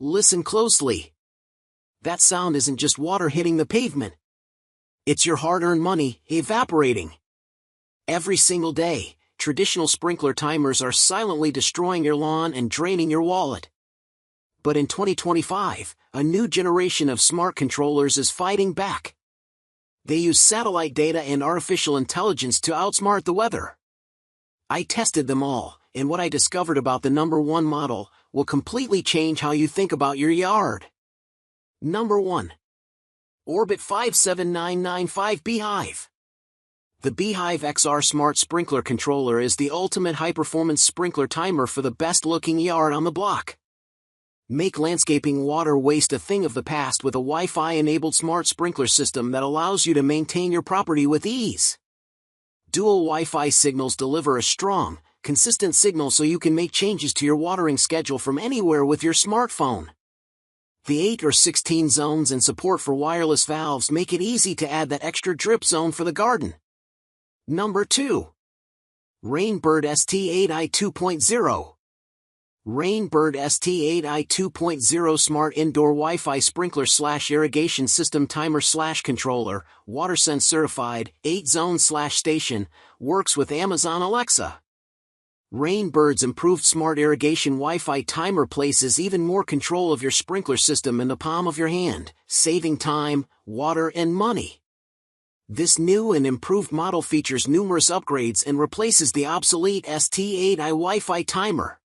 Listen closely. That sound isn't just water hitting the pavement. It's your hard-earned money evaporating. Every single day, traditional sprinkler timers are silently destroying your lawn and draining your wallet. But in 2025, a new generation of smart controllers is fighting back. They use satellite data and artificial intelligence to outsmart the weather. I tested them all, and what I discovered about the number 1 model will completely change how you think about your yard. Number 1. Orbit 57995 B-hyve. The B-hyve XR Smart Sprinkler Controller is the ultimate high-performance sprinkler timer for the best-looking yard on the block. Make landscaping water waste a thing of the past with a Wi-Fi-enabled smart sprinkler system that allows you to maintain your property with ease. Dual Wi-Fi signals deliver a strong, consistent signal so you can make changes to your watering schedule from anywhere with your smartphone. The 8 or 16 zones and support for wireless valves make it easy to add that extra drip zone for the garden. Number 2. Rainbird ST8i 2.0. Rainbird ST8i 2.0 Smart Indoor Wi-Fi Sprinkler / Irrigation System Timer / Controller, WaterSense Certified, 8-Zone / Station, works with Amazon Alexa. Rainbird's improved smart irrigation Wi-Fi timer places even more control of your sprinkler system in the palm of your hand, saving time, water, and money. This new and improved model features numerous upgrades and replaces the obsolete ST8i Wi-Fi timer.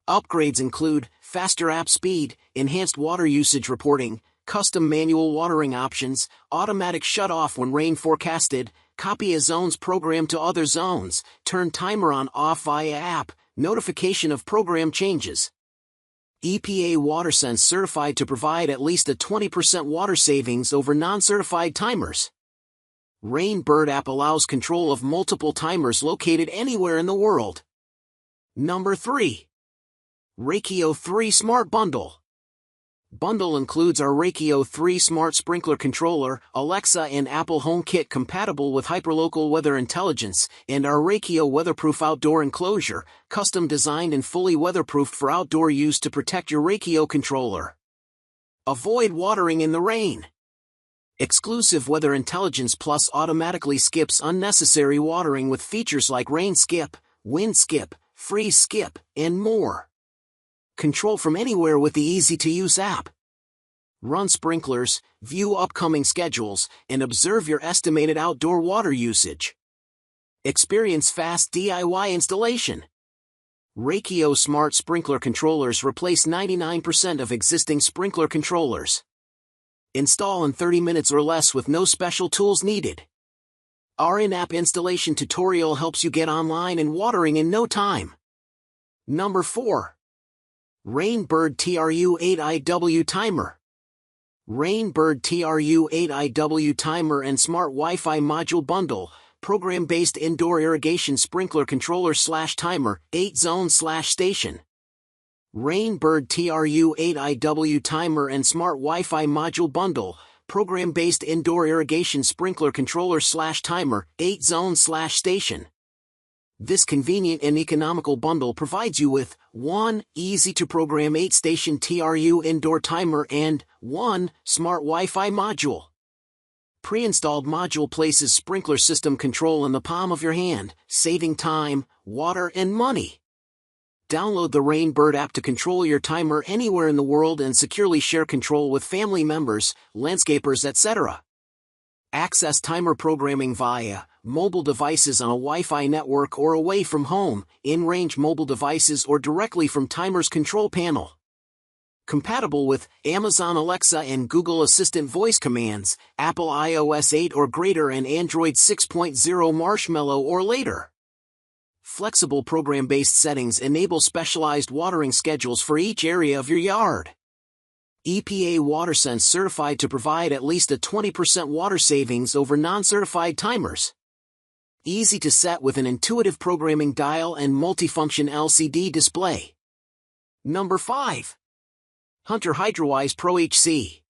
Upgrades include faster app speed, enhanced water usage reporting, custom manual watering options, automatic shut-off when rain forecasted, copy a zone's program to other zones, turn timer on/off via app, notification of program changes. EPA WaterSense certified to provide at least a 20% water savings over non-certified timers. Rainbird app allows control of multiple timers located anywhere in the world. Number 3. Rachio 3 Smart Bundle. Bundle includes our Rachio 3 Smart Sprinkler Controller, Alexa and Apple HomeKit compatible with hyperlocal weather intelligence, and our Rachio Weatherproof Outdoor Enclosure, custom designed and fully weatherproofed for outdoor use to protect your Rachio controller. Avoid watering in the rain. Exclusive Weather Intelligence Plus automatically skips unnecessary watering with features like rain skip, wind skip, freeze skip, and more. Control from anywhere with the easy-to-use app. Run sprinklers, view upcoming schedules, and observe your estimated outdoor water usage. Experience fast DIY installation. Rachio Smart Sprinkler Controllers replace 99% of existing sprinkler controllers. Install in 30 minutes or less with no special tools needed. Our in-app installation tutorial helps you get online and watering in no time. Number 4. Rainbird TRU8iW Timer. Rainbird TRU8iW Timer and Smart Wi-Fi Module Bundle, program-based indoor irrigation sprinkler controller / timer, 8-zone / station. Rainbird TRU8iW Timer and Smart Wi-Fi Module Bundle, program-based indoor irrigation sprinkler controller / timer, 8-zone / station. This convenient and economical bundle provides you with 1. Easy-to-program 8-station TRU indoor timer and 1. Smart Wi-Fi module. Pre-installed module places sprinkler system control in the palm of your hand, saving time, water, and money. Download the Rainbird app to control your timer anywhere in the world and securely share control with family members, landscapers, etc. Access timer programming via mobile devices on a Wi-Fi network or away from home, in-range mobile devices, or directly from timer's control panel. Compatible with Amazon Alexa and Google Assistant voice commands, Apple iOS 8 or greater and Android 6.0 Marshmallow or later. Flexible program-based settings enable specialized watering schedules for each area of your yard. EPA WaterSense certified to provide at least a 20% water savings over non-certified timers. Easy to set with an intuitive programming dial and multifunction LCD display. Number 5. Hunter Hydrawise Pro HC.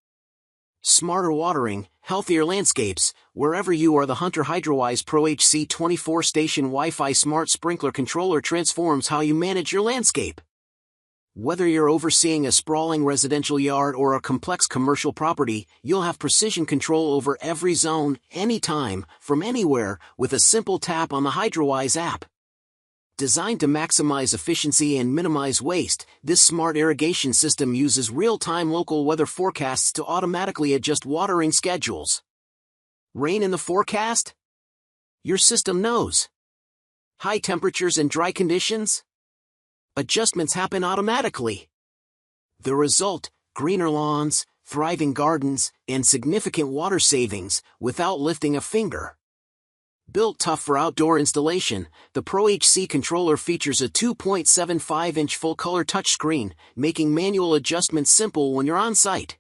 Smarter watering, healthier landscapes. Wherever you are, the Hunter Hydrawise Pro HC 24-station Wi-Fi smart sprinkler controller transforms how you manage your landscape. Whether you're overseeing a sprawling residential yard or a complex commercial property, you'll have precision control over every zone, anytime, from anywhere, with a simple tap on the Hydrawise app. Designed to maximize efficiency and minimize waste, this smart irrigation system uses real-time local weather forecasts to automatically adjust watering schedules. Rain in the forecast? Your system knows. High temperatures and dry conditions? Adjustments happen automatically. The result: greener lawns, thriving gardens, and significant water savings, without lifting a finger. Built tough for outdoor installation, the Pro HC controller features a 2.75-inch full-color touchscreen, making manual adjustments simple when you're on site.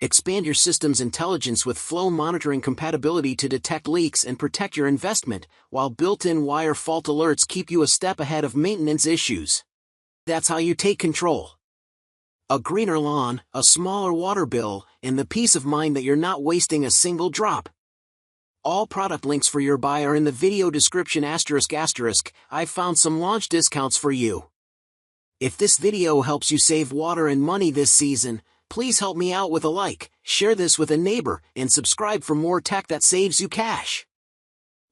Expand your system's intelligence with flow monitoring compatibility to detect leaks and protect your investment, while built-in wire fault alerts keep you a step ahead of maintenance issues. That's how you take control. A greener lawn, a smaller water bill, and the peace of mind that you're not wasting a single drop. All product links for your buy are in the video description ***. I've found some launch discounts for you. If this video helps you save water and money this season, please help me out with a like, share this with a neighbor, and subscribe for more tech that saves you cash.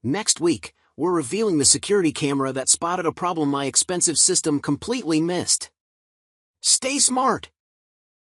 Next week, we're revealing the security camera that spotted a problem my expensive system completely missed. Stay smart.